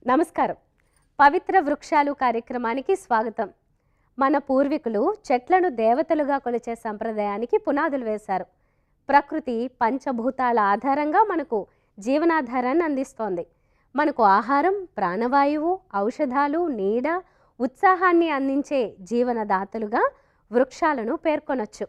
నమస్కారం. పవిత్ర వృక్షాలు కార్యక్రమానికి స్వాగతం. మన పూర్వీకులు చెట్లను దేవతలుగా కొలిచే సంప్రదాయానికి పునాదులు వేశారు. ప్రకృతి పంచభూతాల ఆధారంగా మనకు జీవనాధారాన్ని అందిస్తోంది. మనకు ఆహారం, ప్రాణవాయువు, ఔషధాలు, నీడ, ఉత్సాహాన్ని అందించే జీవనదాతలుగా వృక్షాలను పేర్కొనొచ్చు.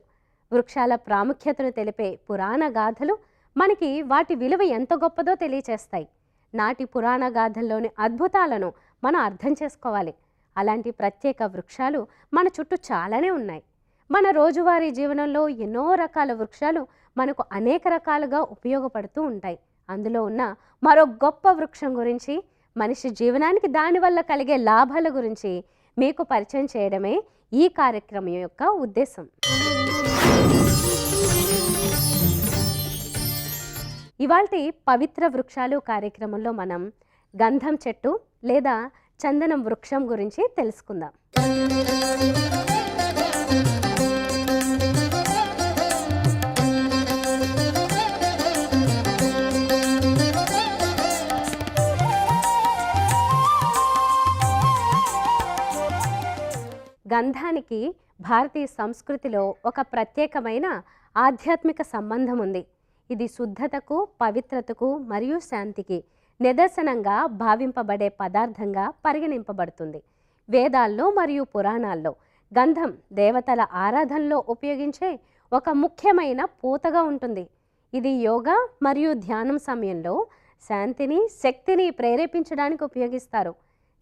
వృక్షాల ప్రాముఖ్యతను తెలిపే పురాణ గాథలు మనకి వాటి విలువ ఎంత గొప్పదో తెలియచేస్తాయి. నాటి పురాణ గాథల్లోని అద్భుతాలను మనం అర్థం చేసుకోవాలి. అలాంటి ప్రత్యేక వృక్షాలు మన చుట్టూ చాలానే ఉన్నాయి. మన రోజువారీ జీవనంలో ఎన్నో రకాల వృక్షాలు మనకు అనేక రకాలుగా ఉపయోగపడుతూ ఉంటాయి. అందులో ఉన్న మరో గొప్ప వృక్షం గురించి, మనిషి జీవనానికి దానివల్ల కలిగే లాభాల గురించి మీకు పరిచయం చేయడమే ఈ కార్యక్రమం యొక్క ఉద్దేశం. ఇవాల్టి పవిత్ర వృక్షాలు కార్యక్రమంలో మనం గంధం చెట్టు లేదా చందనం వృక్షం గురించి తెలుసుకుందాం. గంధానికి భారతీయ సంస్కృతిలో ఒక ప్రత్యేకమైన ఆధ్యాత్మిక సంబంధం ఉంది. ఇది శుద్ధతకు, పవిత్రతకు మరియు శాంతికి నిదర్శనంగా భావింపబడే పదార్థంగా పరిగణింపబడుతుంది. వేదాల్లో మరియు పురాణాల్లో గంధం దేవతల ఆరాధనలో ఉపయోగించే ఒక ముఖ్యమైన పూతగా ఉంటుంది. ఇది యోగా మరియు ధ్యానం సమయంలో శాంతిని, శక్తిని ప్రేరేపించడానికి ఉపయోగిస్తారు.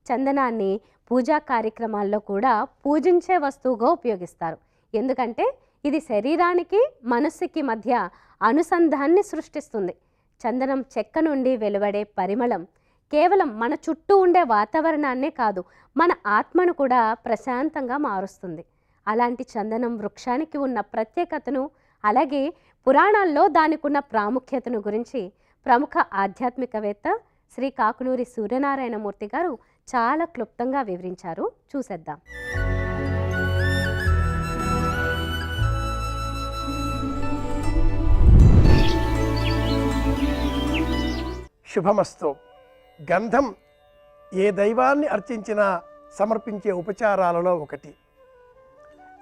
చందనాన్ని పూజా కార్యక్రమాల్లో కూడా పూజించే వస్తువుగా ఉపయోగిస్తారు. ఎందుకంటే ఇది శరీరానికి, మనస్సుకి మధ్య అనుసంధాన్ని సృష్టిస్తుంది. చందనం చెక్క నుండి వెలువడే పరిమళం కేవలం మన చుట్టూ ఉండే వాతావరణాన్నే కాదు, మన ఆత్మను కూడా ప్రశాంతంగా మారుస్తుంది. అలాంటి చందనం వృక్షానికి ఉన్న ప్రత్యేకతను, అలాగే పురాణాల్లో దానికి ఉన్న ప్రాముఖ్యతను గురించి ప్రముఖ ఆధ్యాత్మికవేత్త శ్రీ కాకునూరి సూర్యనారాయణమూర్తి గారు చాలా క్లుప్తంగా వివరించారు. చూసేద్దాం. శుభమస్తు. గంధం ఏ దైవాన్ని అర్చించినా సమర్పించే ఉపచారాలలో ఒకటి.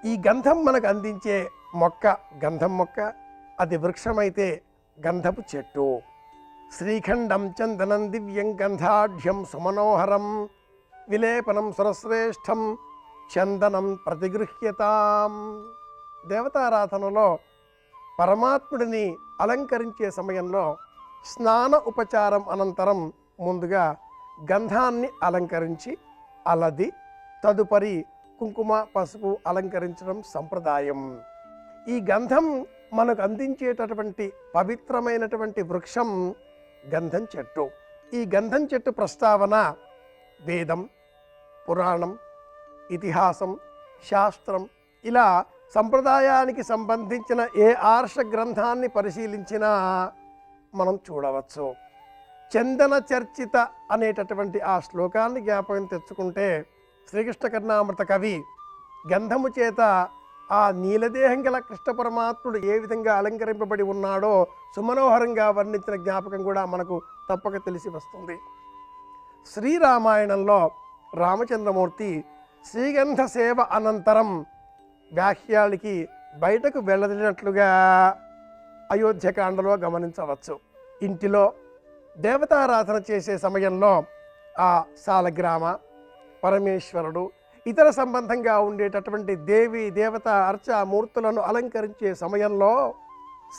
ఈ గంధం మనకు అందించే మొక్క గంధం మొక్క, అది వృక్షమైతే గంధపు చెట్టు. శ్రీఖండం చందనం దివ్యం గంధాఢ్యం సుమనోహరం విలేపనం సురశ్రేష్టం చందనం ప్రతిగృహ్యతాం. దేవతారాధనలో పరమాత్ముడిని అలంకరించే సమయంలో స్నాన ఉపచారం అనంతరం ముందుగా గంధాన్ని అలంకరించి అలది తదుపరి కుంకుమ, పసుపు అలంకరించడం సంప్రదాయం. ఈ గంధం మనకు అందించేటటువంటి పవిత్రమైనటువంటి వృక్షం గంధం చెట్టు. ఈ గంధం చెట్టు ప్రస్తావన వేదం, పురాణం, ఇతిహాసం, శాస్త్రం ఇలా సంప్రదాయానికి సంబంధించిన ఏ ఆర్ష గ్రంథాన్ని పరిశీలించినా మనం చూడవచ్చు. చందన చర్చిత అనేటటువంటి ఆ శ్లోకాన్ని జ్ఞాపకం తెచ్చుకుంటే శ్రీకృష్ణ కర్ణామృత కవి గంధము చేత ఆ నీలదేహం గల కృష్ణ పరమాత్ముడు ఏ విధంగా అలంకరింపబడి ఉన్నాడో సుమనోహరంగా వర్ణించిన జ్ఞాపకం కూడా మనకు తప్పక తెలిసి వస్తుంది. శ్రీరామాయణంలో రామచంద్రమూర్తి శ్రీగంధ సేవ అనంతరం వ్యాఖ్యాలకి బయటకు వెళ్ళదినట్లుగా అయోధ్యకాండలో గమనించవచ్చు. ఇంటిలో దేవతారాధన చేసే సమయంలో ఆ సాలగ్రామ, పరమేశ్వరుడు, ఇతర సంబంధంగా ఉండేటటువంటి దేవి దేవత అర్చామూర్తులను అలంకరించే సమయంలో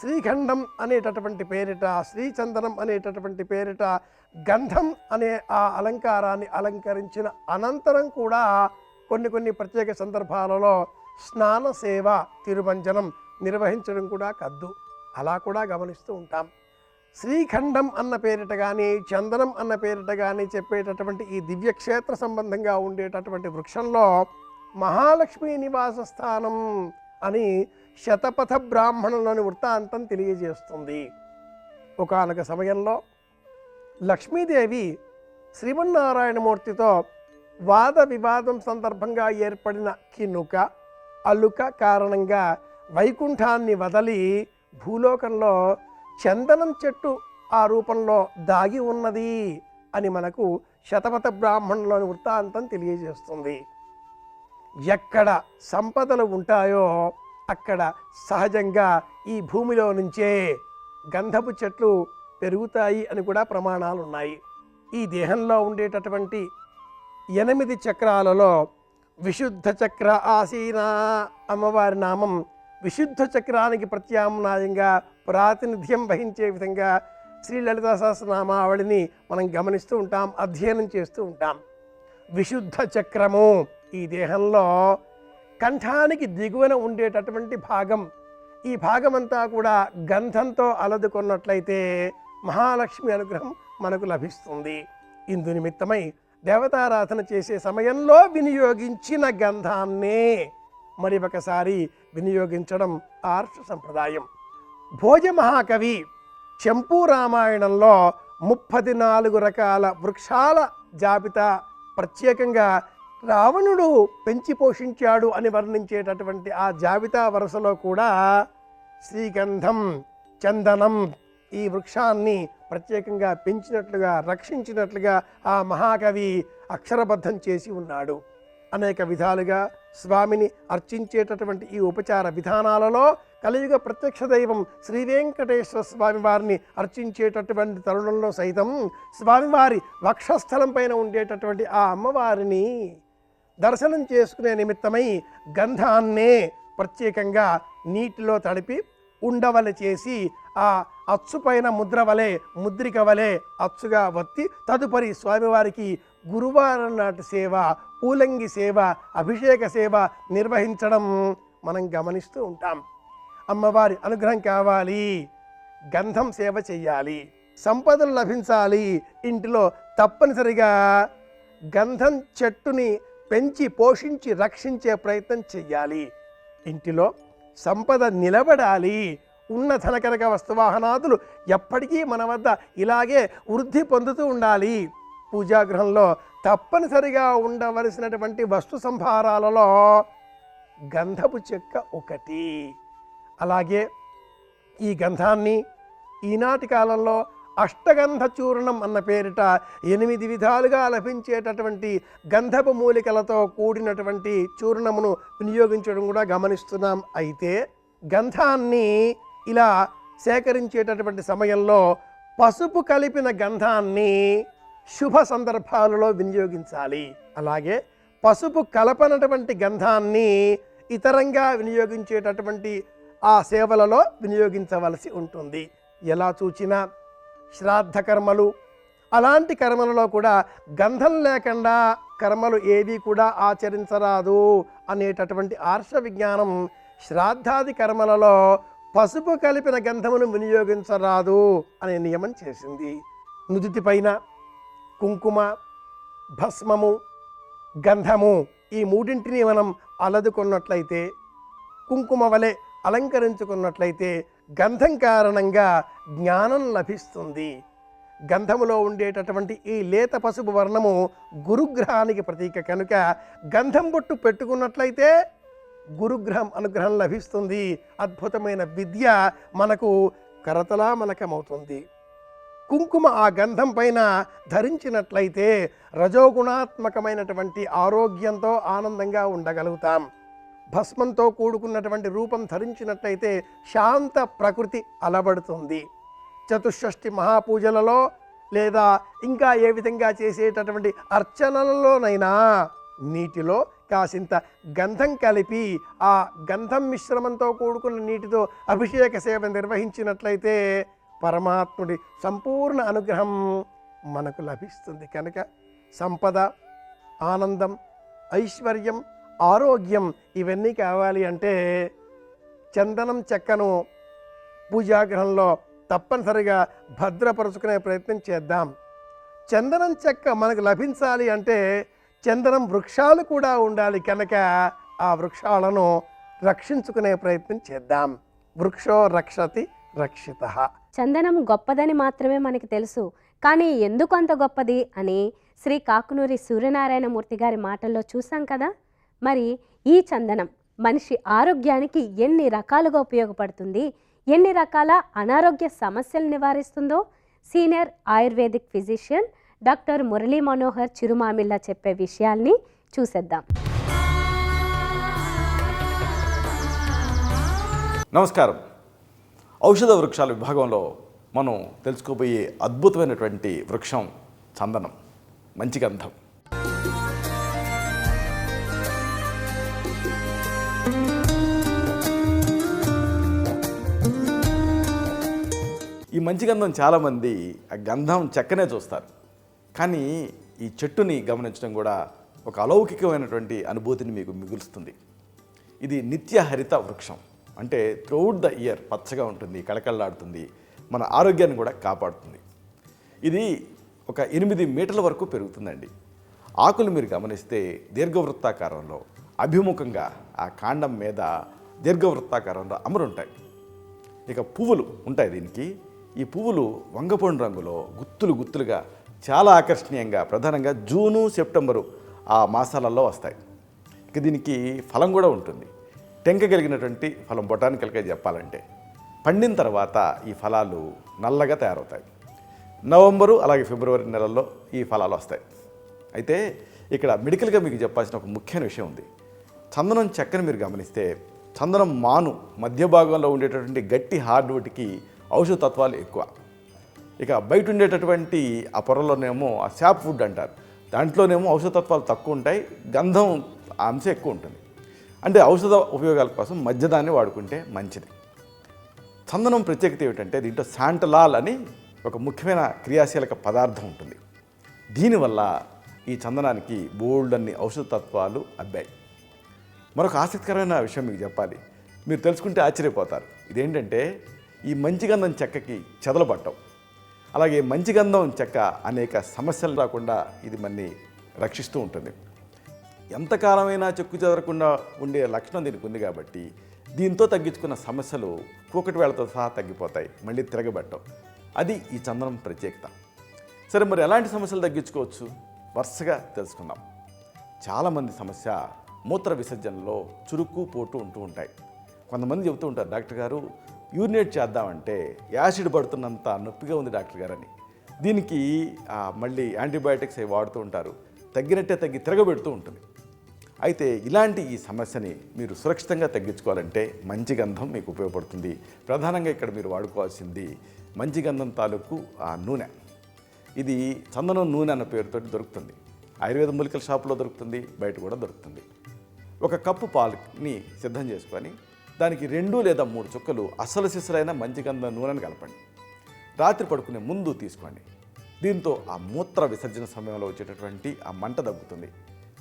శ్రీఖండం అనేటటువంటి పేరిట, శ్రీచందనం అనేటటువంటి పేరిట గంధం అనే ఆ అలంకారాన్ని అలంకరించిన అనంతరం కూడా కొన్ని ప్రత్యేక సందర్భాలలో స్నాన సేవ, తిరుమంజనం నిర్వహించడం కూడా కద్దు. అలా కూడా గమనిస్తూ ఉంటాం. శ్రీఖండం అన్న పేరిట కానీ, చందనం అన్న పేరిట కానీ చెప్పేటటువంటి ఈ దివ్యక్షేత్ర సంబంధంగా ఉండేటటువంటి వృక్షంలో మహాలక్ష్మీ నివాస స్థానం అని శతపథ బ్రాహ్మణులని వృత్తాంతం తెలియజేస్తుంది. ఒకానొక సమయంలో లక్ష్మీదేవి శ్రీమన్నారాయణమూర్తితో వాద వివాదం సందర్భంగా ఏర్పడిన కినుక, అలుక కారణంగా వైకుంఠాన్ని వదలి భూలోకంలో చందనం చెట్టు ఆ రూపంలో దాగి ఉన్నది అని మనకు శతపథ బ్రాహ్మణులోని వృత్తాంతం తెలియజేస్తుంది. ఎక్కడ సంపదలు ఉంటాయో అక్కడ సహజంగా ఈ భూమిలో నుంచే గంధపు చెట్లు పెరుగుతాయి అని కూడా ప్రమాణాలు ఉన్నాయి. ఈ దేహంలో ఉండేటటువంటి 8 చక్రాలలో విశుద్ధ చక్ర ఆసీన అమ్మవారి నామం విశుద్ధ చక్రానికి ప్రత్యామ్నాయంగా ప్రాతినిధ్యం వహించే విధంగా శ్రీ లలితా సహస్రనామావళిని మనం గమనిస్తూ ఉంటాం, అధ్యయనం చేస్తూ ఉంటాం. విశుద్ధ చక్రము ఈ దేహంలో కంఠానికి దిగువన ఉండేటటువంటి భాగం. ఈ భాగమంతా కూడా గంధంతో అలదుకున్నట్లయితే మహాలక్ష్మి అనుగ్రహం మనకు లభిస్తుంది. ఇందు నిమిత్తమై దేవతారాధన చేసే సమయంలో వినియోగించిన గంధాన్నే మరి ఒకసారి వినియోగించడం ఆర్ష సంప్రదాయం. భోజ మహాకవి చంపూ రామాయణంలో 34 రకాల వృక్షాల జాబితా ప్రత్యేకంగా రావణుడు పెంచి పోషించాడు అని వర్ణించేటటువంటి ఆ జాబితా వరుసలో కూడా శ్రీగంధం, చందనం ఈ వృక్షాన్ని ప్రత్యేకంగా పెంచినట్లుగా రక్షించినట్లుగా ఆ మహాకవి అక్షరబద్ధం చేసి ఉన్నాడు. అనేక విధాలుగా స్వామిని అర్చించేటటువంటి ఈ ఉపచార విధానాలలో కలియుగ ప్రత్యక్ష దైవం శ్రీ వెంకటేశ్వర స్వామి వారిని అర్చించేటటువంటి తరుణంలో సైతం స్వామివారి వక్షస్థలం పైన ఉండేటటువంటి ఆ అమ్మవారిని దర్శనం చేసుకునే నిమిత్తమై గంధాన్నే ప్రత్యేకంగా నీటిలో తడిపి ఉండవలె చేసి ఆ అచ్చు పైన ముద్రిక వలె అచ్చుగా వత్తి తదుపరి స్వామివారికి గురువారం నాటి సేవ, పూలంగి సేవ, అభిషేక సేవ నిర్వహించడం మనం గమనిస్తూ ఉంటాం. అమ్మవారి అనుగ్రహం కావాలి, గంధం సేవ చెయ్యాలి, సంపదలు లభించాలి, ఇంటిలో తప్పనిసరిగా గంధం చెట్టుని పెంచి పోషించి రక్షించే ప్రయత్నం చెయ్యాలి. ఇంటిలో సంపద నిలబడాలి, ఉన్న ధనకనక వస్తువాహనాదులు ఎప్పటికీ మన వద్ద ఇలాగే వృద్ధి పొందుతూ ఉండాలి. పూజాగృహంలో తప్పనిసరిగా ఉండవలసినటువంటి వస్తు సంభారాలలో గంధపు చెక్క ఒకటి. అలాగే ఈ గంధాన్ని ఈనాటి కాలంలో అష్టగంధ చూర్ణం అన్న పేరిట 8 విధాలుగా లభించేటటువంటి గంధపు మూలికలతో కూడినటువంటి చూర్ణమును వినియోగించడం కూడా గమనిస్తున్నాం. అయితే గంధాన్ని ఇలా సేకరించేటటువంటి సమయంలో పసుపు కలిపిన గంధాన్ని శుభ సందర్భాలలో వినియోగించాలి. అలాగే పసుపు కలపనటువంటి గంధాన్ని ఇతరంగా వినియోగించేటటువంటి ఆ సేవలలో వినియోగించవలసి ఉంటుంది. ఎలా చూచినా శ్రాద్ధ కర్మలు అలాంటి కర్మలలో కూడా గంధం లేకుండా కర్మలు ఏవి కూడా ఆచరించరాదు అనేటటువంటి ఆర్ష విజ్ఞానం శ్రాద్ధాది కర్మలలో పసుపు కలిపిన గంధమును వినియోగించరాదు అనే నియమం చేసింది. నుదిటిపైన కుంకుమ, భస్మము, గంధము ఈ మూడింటిని మనం అలదుకున్నట్లయితే, కుంకుమ వలె అలంకరించుకున్నట్లయితే గంధం కారణంగా జ్ఞానం లభిస్తుంది. గంధములో ఉండేటటువంటి ఈ లేత పసుపు వర్ణము గురుగ్రహానికి ప్రతీక కనుక గంధం బొట్టు పెట్టుకున్నట్లయితే గురుగ్రహం అనుగ్రహం లభిస్తుంది. అద్భుతమైన విద్య మనకు కరతలామలకమవుతుంది. కుంకుమ ఆ గంధం పైన ధరించినట్లయితే రజోగుణాత్మకమైనటువంటి ఆరోగ్యంతో ఆనందంగా ఉండగలుగుతాం. భస్మంతో కూడుకున్నటువంటి రూపం ధరించినట్లయితే శాంత ప్రకృతి అలబడుతుంది. చతుషష్ఠి మహాపూజలలో లేదా ఇంకా ఏ విధంగా చేసేటటువంటి అర్చనలలోనైనా నీటిలో కాసింత గంధం కలిపి ఆ గంధం మిశ్రమంతో కూడుకున్న నీటితో అభిషేక సేవ నిర్వహించినట్లయితే పరమాత్ముడి సంపూర్ణ అనుగ్రహం మనకు లభిస్తుంది. కనుక సంపద, ఆనందం, ఐశ్వర్యం, ఆరోగ్యం ఇవన్నీ కావాలి అంటే చందనం చెక్కను పూజాగృహంలో తప్పనిసరిగా భద్రపరుచుకునే ప్రయత్నం చేద్దాం. చందనం చెక్క మనకు లభించాలి అంటే చందనం వృక్షాలు కూడా ఉండాలి కనుక ఆ వృక్షాలను రక్షించుకునే ప్రయత్నం చేద్దాం. వృక్షో రక్షతి రక్షితః. చందనం గొప్పదని మాత్రమే మనకి తెలుసు, కానీ ఎందుకు అంత గొప్పది అని శ్రీ కాకునూరి సూర్యనారాయణమూర్తి గారి మాటల్లో చూసాం కదా. మరి ఈ చందనం మనిషి ఆరోగ్యానికి ఎన్ని రకాలుగా ఉపయోగపడుతుంది, ఎన్ని రకాల అనారోగ్య సమస్యలు నివారిస్తుందో senior ayurvedic physician doctor Murali Manohar Chirumamilla చెప్పే విషయాల్ని చూసేద్దాం. నమస్కారం. ఔషధ వృక్షాల విభాగంలో మనం తెలుసుకోబోయే అద్భుతమైనటువంటి వృక్షం చందనం, మంచి గంధం. ఈ మంచి గంధం చాలామంది ఆ గంధం చెక్కనే చూస్తారు, కానీ ఈ చెట్టుని గమనించడం కూడా ఒక అలౌకికమైనటువంటి అనుభూతిని మీకు మిగులుస్తుంది. ఇది నిత్య హరిత వృక్షం, అంటే త్రూఅవుట్ ద ఇయర్ పచ్చగా ఉంటుంది, కళకళలాడుతుంది, మన ఆరోగ్యాన్ని కూడా కాపాడుతుంది. ఇది ఒక 8 మీటర్ల వరకు పెరుగుతుందండి. ఆకులు మీరు గమనిస్తే దీర్ఘవృత్తాకారంలో అభిముఖంగా ఆ కాండం మీద దీర్ఘవృత్తాకారంలో అమరుంటాయి. ఇక పువ్వులు ఉంటాయి దీనికి. ఈ పువ్వులు వంగపండు రంగులో గుత్తులుగా చాలా ఆకర్షణీయంగా ప్రధానంగా జూను సెప్టెంబరు ఆ మాసాలలో వస్తాయి. ఇక దీనికి ఫలం కూడా ఉంటుంది. టెంక కలిగినటువంటి ఫలం, బొటానికల్గా చెప్పాలంటే. పండిన తర్వాత ఈ ఫలాలు నల్లగా తయారవుతాయి. నవంబరు అలాగే ఫిబ్రవరి నెలల్లో ఈ ఫలాలు వస్తాయి. అయితే ఇక్కడ మెడికల్గా మీకు చెప్పాల్సిన ఒక ముఖ్యమైన విషయం ఉంది. చందనం చెక్కని మీరు గమనిస్తే చందనం మాను మధ్య భాగంలో ఉండేటటువంటి గట్టి హార్డ్వుడ్కి ఔషధ తత్వాలు ఎక్కువ. ఇక బయట ఉండేటటువంటి ఆ పొరలోనేమో ఆ శాప్ వుడ్ అంటారు, దాంట్లోనేమో ఔషధ తత్వాలు తక్కువ ఉంటాయి, గంధం అంశం ఎక్కువ ఉంటుంది. అంటే ఔషధ ఉపయోగాల కోసం మధ్యదాన్ని వాడుకుంటే మంచిది. చందనం ప్రత్యేకత ఏమిటంటే దీంట్లో శాంటలాల్ అని ఒక ముఖ్యమైన క్రియాశీలక పదార్థం ఉంటుంది. దీనివల్ల ఈ చందనానికి బోల్డ్ అన్ని ఔషధ తత్వాలు అబ్బాయి. మరొక ఆసక్తికరమైన విషయం మీకు చెప్పాలి, మీరు తెలుసుకుంటే ఆశ్చర్యపోతారు. ఇదేంటంటే ఈ మంచి గంధం చెక్కకి చెదలు పట్టవు. అలాగే మంచి గంధం చెక్క అనేక సమస్యలు రాకుండా ఇది మనని రక్షిస్తూ ఉంటుంది. ఎంతకాలమైనా చెక్కు చెదరకుండా ఉండే లక్షణం దీనికి ఉంది కాబట్టి దీంతో తగ్గించుకున్న సమస్యలు కూకటి వేళతో సహా తగ్గిపోతాయి, మళ్ళీ తిరగబట్టవు. అది ఈ చందనం ప్రత్యేకత. సరే, మరి ఎలాంటి సమస్యలు తగ్గించుకోవచ్చు వరుసగా తెలుసుకుందాం. చాలామంది సమస్య మూత్ర విసర్జనలో చురుకు పోటు ఉంటూ ఉంటాయి. కొంతమంది చెబుతూ ఉంటారు, డాక్టర్ గారు యూరినేట్ చేద్దామంటే యాసిడ్ పడుతున్నంత నొప్పిగా ఉంది డాక్టర్ గారు అని. దీనికి మళ్ళీ యాంటీబయాటిక్స్ అవి వాడుతూ ఉంటారు, తగ్గినట్టే తగ్గి తిరగబెడుతూ ఉంటుంది. అయితే ఇలాంటి ఈ సమస్యని మీరు సురక్షితంగా తగ్గించుకోవాలంటే మంచి గంధం మీకు ఉపయోగపడుతుంది. ప్రధానంగా ఇక్కడ మీరు వాడుకోవాల్సింది మంచి గంధం తాలూకు ఆ నూనె. ఇది చందనం నూనె అన్న పేరుతో దొరుకుతుంది. ఆయుర్వేద మూలికల షాపులో దొరుకుతుంది, బయట కూడా దొరుకుతుంది. ఒక కప్పు పాలుని సిద్ధం చేసుకొని దానికి 2 లేదా 3 చుక్కలు అసలు సిసలైన మంచి గంధం నూనెను కలపండి. రాత్రి పడుకునే ముందు తీసుకోండి. దీంతో ఆ మూత్ర విసర్జన సమయంలో వచ్చేటటువంటి ఆ మంట తగ్గుతుంది.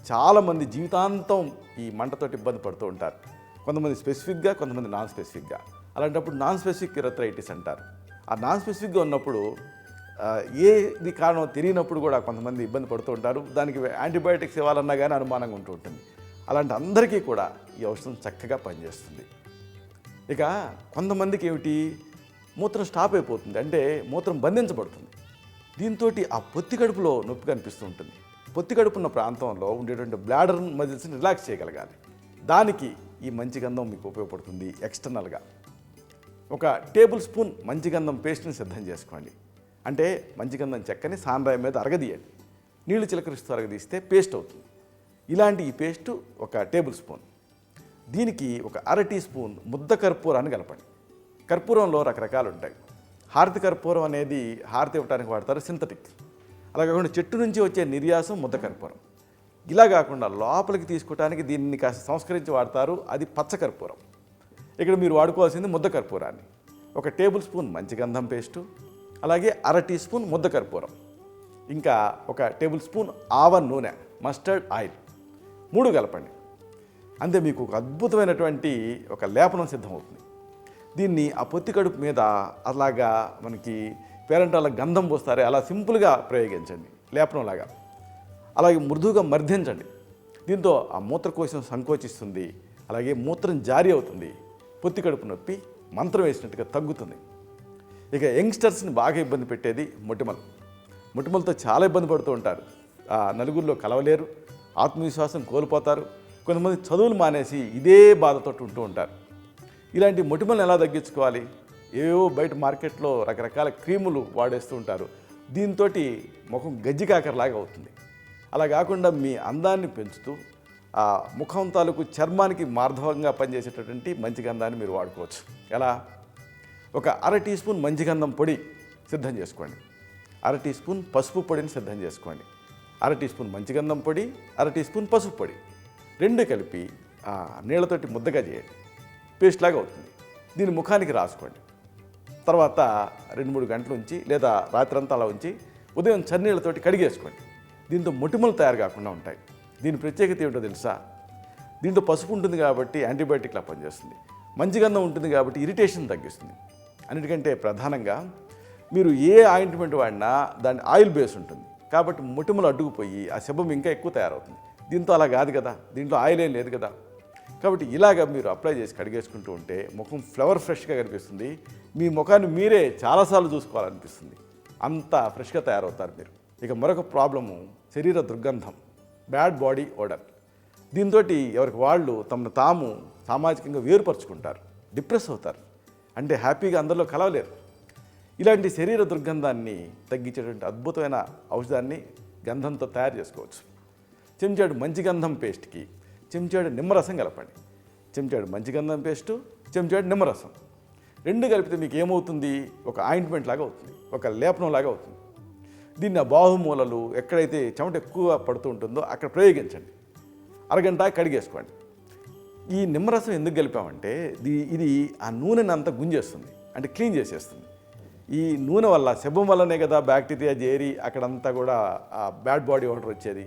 చాలామంది జీవితాంతం ఈ మంటతోటి ఇబ్బంది పడుతూ ఉంటారు. కొంతమంది స్పెసిఫిక్గా, కొంతమంది నాన్ స్పెసిఫిక్గా. అలాంటప్పుడు నాన్ స్పెసిఫిక్ యూరథరైటిస్ అంటారు. ఆ నాన్ స్పెసిఫిక్గా ఉన్నప్పుడు ఏది కారణం తెలియనప్పుడు కూడా కొంతమంది ఇబ్బంది పడుతూ ఉంటారు. దానికి యాంటీబయాటిక్స్ ఇవ్వాలన్నా కానీ అనుమానంగా ఉంటూ ఉంటుంది. అలాంటి అందరికీ కూడా ఈ ఔషధం చక్కగా పనిచేస్తుంది. ఇక కొంతమందికి ఏమిటి, మూత్రం స్టాప్ అయిపోతుంది, అంటే మూత్రం బంధించబడుతుంది. దీంతో ఆ పొత్తి కడుపులో నొప్పి కనిపిస్తూ ఉంటుంది. పొత్తి కడుపు ఉన్న ప్రాంతంలో ఉండేటువంటి బ్లాడర్ మజిల్స్ని రిలాక్స్ చేయగలగాలి. దానికి ఈ మంచి గంధం మీకు ఉపయోగపడుతుంది. ఎక్స్టర్నల్గా 1 టేబుల్ స్పూన్ మంచి గంధం పేస్ట్ని సిద్ధం చేసుకోండి. అంటే మంచి గంధం చెక్కని సాంబ్రాయి మీద అరగదీయండి. నీళ్లు చిలకరిస్తూ అరగదీస్తే పేస్ట్ అవుతుంది. ఇలాంటి ఈ పేస్టు 1 టేబుల్ స్పూన్. దీనికి 1/2 టీ స్పూన్ ముద్ద కర్పూరాన్ని కలపండి. కర్పూరంలో రకరకాలు ఉంటాయి. హారతి కర్పూరం అనేది హారతి ఇవ్వడానికి వాడతారు, సింథటిక్. అలా కాకుండా చెట్టు నుంచి వచ్చే నిర్యాసం ముద్ద కర్పూరం. ఇలా కాకుండా లోపలికి తీసుకోవడానికి దీన్ని కాస్త సంస్కరించి వాడతారు, అది పచ్చ కర్పూరం. ఇక్కడ మీరు వాడుకోవాల్సింది ముద్ద కర్పూరాన్ని. 1 టేబుల్ స్పూన్ మంచి గంధం పేస్టు, అలాగే 1/2 టీ స్పూన్ ముద్ద కర్పూరం, ఇంకా 1 టేబుల్ స్పూన్ ఆవ నూనె, మస్టర్డ్ ఆయిల్, 3 కలపండి. అంతే, మీకు ఒక అద్భుతమైనటువంటి ఒక లేపనం సిద్ధమవుతుంది. దీన్ని ఆ పొత్తి కడుపు మీద అలాగా మనకి పేరంటాల గంధం పోస్తారే అలా సింపుల్గా ప్రయోగించండి, లేపనంలాగా. అలాగే మృదువుగా మర్దించండి. దీంతో ఆ మూత్రకోశం సంకోచిస్తుంది, అలాగే మూత్రం జారీ అవుతుంది, పొత్తి కడుపు నొప్పి మంత్రం వేసినట్టుగా తగ్గుతుంది. ఇక యంగ్స్టర్స్ని బాగా ఇబ్బంది పెట్టేది మొటిమలు. మొటిమలతో చాలా ఇబ్బంది పడుతూ ఉంటారు. నలుగురిలో కలవలేరు, ఆత్మవిశ్వాసం కోల్పోతారు. కొంతమంది చదువులు మానేసి ఇదే బాధతో ఉంటూ ఉంటారు. ఇలాంటి మొటిమలను ఎలా తగ్గించుకోవాలి? ఏవో బయట మార్కెట్లో రకరకాల క్రీములు వాడేస్తూ ఉంటారు. దీంతో ముఖం గజ్జికాకరలాగా అవుతుంది. అలా కాకుండా మీ అందాన్ని పెంచుతూ ఆ ముఖం తాలూకు చర్మానికి మార్ధవంగా పనిచేసేటటువంటి మంచి గంధాన్ని మీరు వాడుకోవచ్చు. ఎలా? ఒక 1/2 టీ స్పూన్ మంచి గంధం పొడి సిద్ధం చేసుకోండి, 1/2 టీ స్పూన్ పసుపు పొడిని సిద్ధం చేసుకోండి, 1/2 టీ స్పూన్ మంచి గంధం పొడి, 1/2 టీ స్పూన్ పసుపు పొడి, 2 కలిపి ఆ నీళ్ళతోటి ముద్దగా చేయండి, పేస్ట్ లాగా అవుతుంది. దీన్ని ముఖానికి రాసుకోండి. తర్వాత 2-3 గంటలు ఉంచి లేదా రాత్రంతా అలా ఉంచి ఉదయం చన్నీళ్ళతోటి కడిగేసుకోండి. దీంతో మొటిమలు తయారు కాకుండా ఉంటాయి. దీని ప్రత్యేకత ఏమిటో తెలుసా? దీంట్లో పసుపు ఉంటుంది కాబట్టి యాంటీబయాటిక్లా పనిచేస్తుంది, మంచి గంధం ఉంటుంది కాబట్టి ఇరిటేషన్ తగ్గిస్తుంది. అన్నిటికంటే ప్రధానంగా మీరు ఏ ఆయింట్మెంట్ వాడినా దాని ఆయిల్ బేస్ ఉంటుంది కాబట్టి మొటిమలు అడ్డుకుపోయి ఆ శబం ఇంకా ఎక్కువ తయారవుతుంది. దీంతో అలా కాదు కదా, దీంట్లో ఆయిల్ ఏం లేదు కదా. కాబట్టి ఇలాగ మీరు అప్లై చేసి కడిగేసుకుంటూ ఉంటే ముఖం ఫ్రెష్గా కనిపిస్తుంది. మీ ముఖాన్ని మీరే చాలాసార్లు చూసుకోవాలనిపిస్తుంది, అంత ఫ్రెష్గా తయారవుతారు మీరు. ఇక మరొక ప్రాబ్లము శరీర దుర్గంధం, బ్యాడ్ బాడీ ఓడర్. దీంతో ఎవరికి వాళ్ళు తమను తాము సామాజికంగా వేరుపరుచుకుంటారు, డిప్రెస్ అవుతారు, అంటే హ్యాపీగా అందరిలో కలవలేరు. ఇలాంటి శరీర దుర్గంధాన్ని తగ్గించేటువంటి అద్భుతమైన ఔషధాన్ని గంధంతో తయారు చేసుకోవచ్చు. చెంచాడు మంచి గంధం పేస్ట్కి చెంచాడు నిమ్మరసం కలపండి. చెంచాడు మంచి గంధం పేస్టు, చెంచాడు నిమ్మరసం 2 కలిపితే మీకు ఏమవుతుంది? ఒక ఆయింట్మెంట్ లాగా అవుతుంది, ఒక లేపనం లాగా అవుతుంది. దీన్ని ఆ బాహుమూలలు ఎక్కడైతే చెమట ఎక్కువ పడుతూ ఉంటుందో అక్కడ ప్రయోగించండి. అరగంట కడిగేసుకోండి. ఈ నిమ్మరసం ఎందుకు కలిపామంటే ఇది ఆ నూనెని అంతా గుంజేస్తుంది, అంటే క్లీన్ చేసేస్తుంది. ఈ నూనె వల్ల శబం వల్లనే కదా బ్యాక్టీరియా చేరి అక్కడంతా కూడా ఆ బ్యాడ్ బాడీ ఓడర్ వచ్చేది.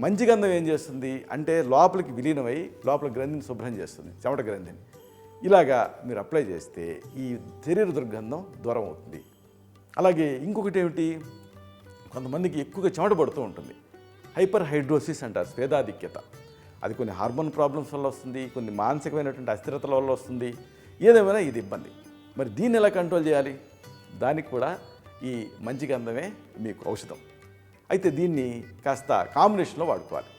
మంచి గంధం ఏం చేస్తుంది అంటే లోపలికి విలీనమై లోపల గ్రంథిని శుభ్రం చేస్తుంది, చెమట గ్రంథిని. ఇలాగా మీరు అప్లై చేస్తే ఈ శరీర దుర్గంధం దూరం అవుతుంది. అలాగే ఇంకొకటి ఏమిటి, కొంతమందికి ఎక్కువగా చెమట పడుతూ ఉంటుంది, హైపర్ హైడ్రోసిస్ అంటారు, స్వేదాధిక్యత. అది కొన్ని హార్మోన్ ప్రాబ్లమ్స్ వల్ల వస్తుంది, కొన్ని మానసికమైనటువంటి అస్థిరతల వల్ల వస్తుంది. ఏదేమైనా ఇది ఇబ్బంది. మరి దీన్ని ఎలా కంట్రోల్ చేయాలి? దానికి కూడా ఈ మంచి గంధమే మీకు ఔషధం. అయితే దీన్ని కాస్త కాంబినేషన్లో వాడుకోవాలి.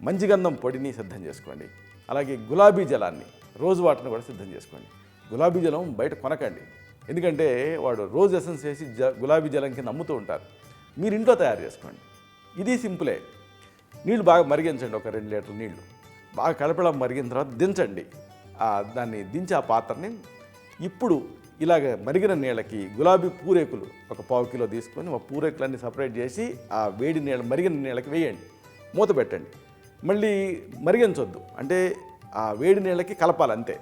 మంచి గంధం పొడిని సిద్ధం చేసుకోండి, అలాగే గులాబీ జలాన్ని, రోజ్ వాటర్ని కూడా సిద్ధం చేసుకోండి. గులాబీ జలం బయట కొనకండి, ఎందుకంటే వాడు రోజ్ ఎసెన్స్ వేసి గులాబీ జలం కింద అమ్ముతూ ఉంటారు. మీరు ఇంట్లో తయారు చేసుకోండి, ఇది సింపులే. నీళ్ళు బాగా మరిగించండి, ఒక 2 లీటర్ల నీళ్లు బాగా కలపడం మరిగిన తర్వాత దించండి. దాన్ని దించి ఆ పాత్రని ఇప్పుడు ఇలాగ మరిగిన నీళ్ళకి గులాబీ పూరేకులు ఒక 1/4 కిలో తీసుకొని ఆ పూరేకులన్నీ సపరేట్ చేసి ఆ వేడి నీళ్ళ మరిగిన నీళ్ళకి వేయండి, మూత పెట్టండి. మళ్ళీ మరిగించొద్దు, అంటే ఆ వేడి నీళ్ళకి కలపాలి అంతే,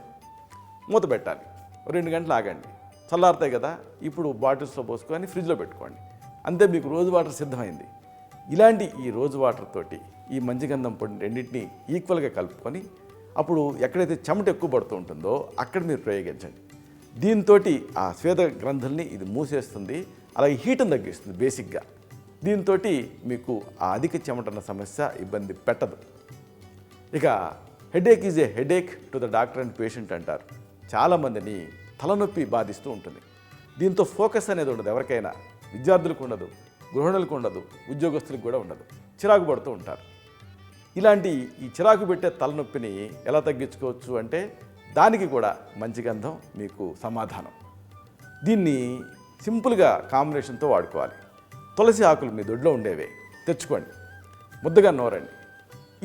మూత పెట్టాలి. 2 గంటలు ఆగండి, చల్లారుతాయి కదా. ఇప్పుడు బాటిల్స్లో పోసుకొని ఫ్రిడ్జ్లో పెట్టుకోండి, అంతే, మీకు రోజు వాటర్ సిద్ధమైంది. ఇలాంటి ఈ రోజు వాటర్ తోటి ఈ మంచి గంధం పొడి రెండింటినీ ఈక్వల్గా కలుపుకొని అప్పుడు ఎక్కడైతే చెమట ఎక్కువ పడుతూ ఉంటుందో అక్కడ మీరు ప్రయోగించండి. దీంతో ఆ స్వేద గ్రంథుల్ని ఇది మూసేస్తుంది, అలాగే హీట్ని తగ్గిస్తుంది బేసిక్గా. దీంతో మీకు ఆ అధిక చెమటన్న సమస్య ఇబ్బంది పెట్టదు. ఇక headache is a headache to the doctor and patient అంటారు. చాలామందిని తలనొప్పి బాధిస్తూ ఉంటుంది. దీంతో ఫోకస్ అనేది ఉండదు, ఎవరికైనా, విద్యార్థులకు ఉండదు, గృహిణులకు ఉండదు, ఉద్యోగస్తులకు కూడా ఉండదు, చిరాకు పడుతూ ఉంటారు. ఇలాంటి ఈ చిరాకు పెట్టే తలనొప్పిని ఎలా తగ్గించుకోవచ్చు అంటే దానికి కూడా మంచి గంధం మీకు సమాధానం. దీన్ని సింపుల్గా కాంబినేషన్తో వాడుకోవాలి. తులసి ఆకులు మీ దొడ్లో ఉండేవే తెచ్చుకోండి, ముద్దగా నూరండి.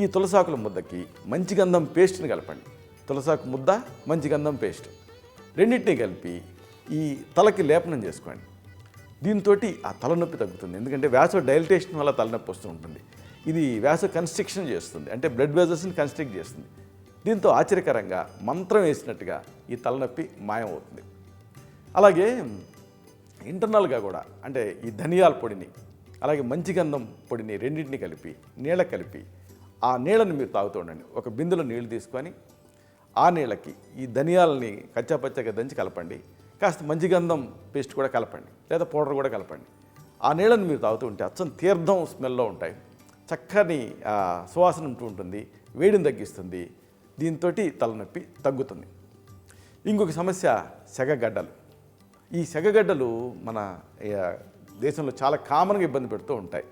ఈ తులసి ఆకుల ముద్దకి మంచి గంధం పేస్ట్ని కలపండి. తులసాకు ముద్ద, మంచి గంధం పేస్ట్ రెండింటినీ కలిపి ఈ తలకి లేపనం చేసుకోండి. దీంతో ఆ తలనొప్పి తగ్గుతుంది, ఎందుకంటే వ్యాసో డైలటేషన్ వల్ల తలనొప్పి వస్తూ ఉంటుంది. ఇది వ్యాసో కన్స్ట్రిక్షన్ చేస్తుంది, అంటే బ్లడ్ వెజల్స్ని కన్స్ట్రిక్ట్ చేస్తుంది. దీంతో ఆశ్చర్యకరంగా మంత్రం వేసినట్టుగా ఈ తలనొప్పి మాయమవుతుంది. అలాగే ఇంటర్నల్గా కూడా, అంటే ఈ ధనియాల పొడిని అలాగే మంచి గంధం పొడిని రెండింటిని కలిపి నీళ్ళ కలిపి ఆ నీళ్ళని మీరు తాగుతూ ఉండండి. ఒక బిందెలో నీళ్ళు తీసుకొని ఆ నీళ్ళకి ఈ ధనియాలని కచ్చాపచ్చగా దంచి కలపండి, కాస్త మంచి గంధం పేస్ట్ కూడా కలపండి, లేదా పౌడర్ కూడా కలపండి. ఆ నీళ్ళని మీరు తాగుతూ ఉంటే అచ్చం తీర్థం స్మెల్లో ఉంటాయి, చక్కని సువాసన ఉంటూ ఉంటుంది, వేడిని తగ్గిస్తుంది. దీంతో తలనొప్పి తగ్గుతుంది. ఇంకొక సమస్య సెగగడ్డలు. ఈ సెగగడ్డలు మన దేశంలో చాలా కామన్గా ఇబ్బంది పెడుతూ ఉంటాయి.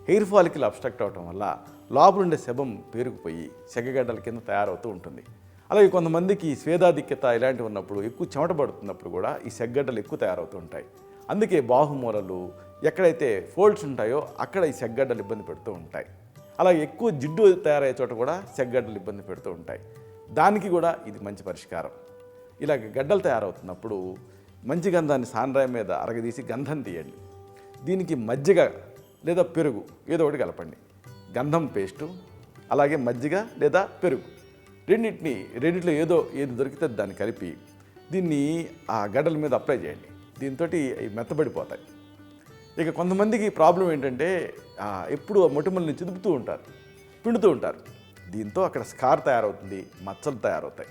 హెయిర్ ఫాలికల్ అబ్స్ట్రక్ట్ అవటం వల్ల లోపల ఉండే శబం పేరుకుపోయి సెగగడ్డల కింద తయారవుతూ ఉంటుంది. అలాగే కొంతమందికి స్వేదాధిక్యత ఇలాంటివి ఉన్నప్పుడు, ఎక్కువ చెమట పడుతున్నప్పుడు కూడా ఈ సెగ్గడ్డలు ఎక్కువ తయారవుతూ ఉంటాయి. అందుకే బాహుమూలలు, ఎక్కడైతే ఫోల్డ్స్ ఉంటాయో అక్కడ ఈ సెగ్గడ్డలు ఇబ్బంది పెడుతూ ఉంటాయి. అలాగే ఎక్కువ జిడ్డు తయారయ్యే చోట కూడా సెగ్గడ్డలు ఇబ్బంది పెడుతూ ఉంటాయి. దానికి కూడా ఇది మంచి పరిష్కారం. ఇలాగ గడ్డలు తయారవుతున్నప్పుడు మంచి గంధాన్ని సాండ్రాయి మీద అరగదీసి గంధం తీయండి. దీనికి మజ్జిగ లేదా పెరుగు ఏదో ఒకటి కలపండి. గంధం పేస్టు అలాగే మజ్జిగ లేదా పెరుగు రెండిట్లో ఏది దొరికితే దాన్ని కలిపి దీన్ని ఆ గడ్డల మీద అప్లై చేయండి. దీంతో అవి మెత్తబడిపోతాయి. ఇక కొంతమందికి ప్రాబ్లం ఏంటంటే ఎప్పుడు మొటిమల్ని చిదుపుతూ ఉంటారు, పిండుతూ ఉంటారు. దీంతో అక్కడ స్కార్ తయారవుతుంది, మచ్చలు తయారవుతాయి.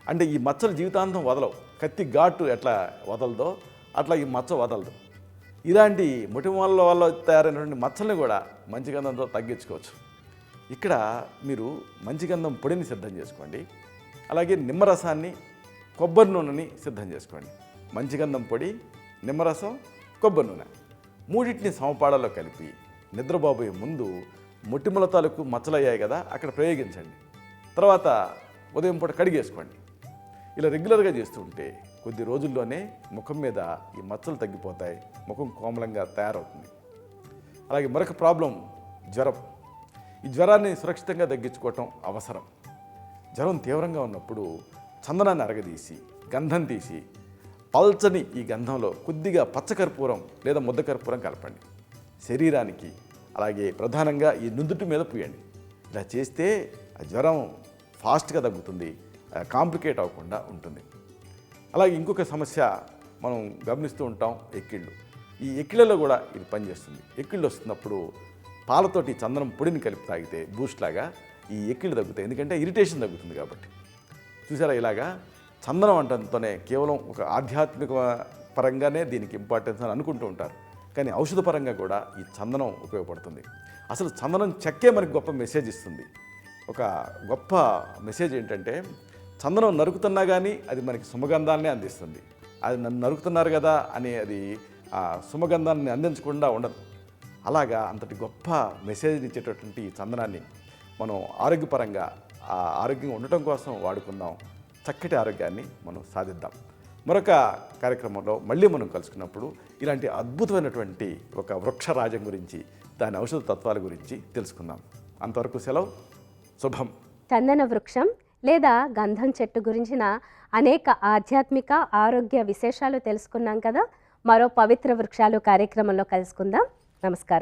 అంటే ఈ మచ్చలు జీవితాంతం వదలవు. కత్తి ఘాటు ఎట్లా వదలదో అట్లా ఈ మచ్చ వదలదు. ఇలాంటి మొటిమల వల్ల తయారైనటువంటి మచ్చల్ని కూడా మంచి గంధంతో తగ్గించుకోవచ్చు. ఇక్కడ మీరు మంచి గంధం పొడిని సిద్ధం చేసుకోండి. అలాగే నిమ్మరసాన్ని, కొబ్బరి నూనెని సిద్ధం చేసుకోండి. మంచి గంధం పొడి, నిమ్మరసం, కొబ్బరి నూనె మూడింటిని సమపాడలో కలిపి నిద్రపోబోయే ముందు మొటిమల తాలూకు మచ్చలయ్యాయి కదా అక్కడ ప్రయోగించండి. తర్వాత ఉదయం పూట కడిగేసుకోండి. ఇలా రెగ్యులర్గా చేస్తూ ఉంటే కొద్ది రోజుల్లోనే ముఖం మీద ఈ మచ్చలు తగ్గిపోతాయి, ముఖం కోమలంగా తయారవుతుంది. అలాగే మరొక ప్రాబ్లం జ్వరం. ఈ జ్వరాన్ని సురక్షితంగా తగ్గించుకోవటం అవసరం. జ్వరం తీవ్రంగా ఉన్నప్పుడు చందనాన్ని అరగదీసి గంధం తీసి పల్చని ఈ గంధంలో కొద్దిగా పచ్చకర్పూరం లేదా ముద్ద కర్పూరం కలపండి. శరీరానికి అలాగే ప్రధానంగా ఈ నుదుటి మీద పూయండి. ఇలా చేస్తే ఆ జ్వరం ఫాస్ట్గా తగ్గుతుంది, కాంప్లికేట్ అవ్వకుండా ఉంటుంది. అలాగే ఇంకొక సమస్య మనం గమనిస్తూ ఉంటాం, ఎక్కిళ్ళు. ఈ ఎక్కిళ్ళలో కూడా ఇది పనిచేస్తుంది. ఎక్కిళ్ళు వస్తున్నప్పుడు పాలతోటి చందనం పొడిని కలిపి తాగితే బూస్ట్ లాగా ఈ ఎక్కిళ్ళు తగ్గుతాయి. ఎందుకంటే ఇరిటేషన్ తగ్గుతుంది కాబట్టి. చూసారా, ఇలాగా చందనం అంటంతోనే కేవలం ఒక ఆధ్యాత్మిక పరంగానే దీనికి ఇంపార్టెన్స్ అని అనుకుంటూ ఉంటారు. కానీ ఔషధ పరంగా కూడా ఈ చందనం ఉపయోగపడుతుంది. అసలు చందనం చెక్కే మనకి గొప్ప మెసేజ్ ఇస్తుంది. ఒక గొప్ప మెసేజ్ ఏంటంటే చందనం నరుకుతున్నా కానీ అది మనకి సుమగంధాలనే అందిస్తుంది. అది నన్ను నరుకుతున్నారు కదా అని అది ఆ సుమగంధాన్ని అందించకుండా ఉండదు. అలాగా అంతటి గొప్ప మెసేజ్ ఇచ్చేటటువంటి ఈ చందనాన్ని మనం ఆరోగ్యపరంగా ఆరోగ్యంగా ఉండటం కోసం వాడుకుందాం. చక్కటి ఆరోగ్యాన్ని మనం సాధిద్దాం. మరొక కార్యక్రమంలో మళ్ళీ మనం కలుసుకున్నప్పుడు ఇలాంటి అద్భుతమైనటువంటి ఒక వృక్షరాజం గురించి, దాని ఔషధ తత్వాల గురించి తెలుసుకుందాం. అంతవరకు సెలవు. శుభం. చందన వృక్షం లేదా గంధం చెట్టు గురించిన అనేక ఆధ్యాత్మిక ఆరోగ్య విశేషాలు తెలుసుకున్నాం కదా. మరో పవిత్ర వృక్షాలు కార్యక్రమంలో కలుసుకుందాం. నమస్కారం.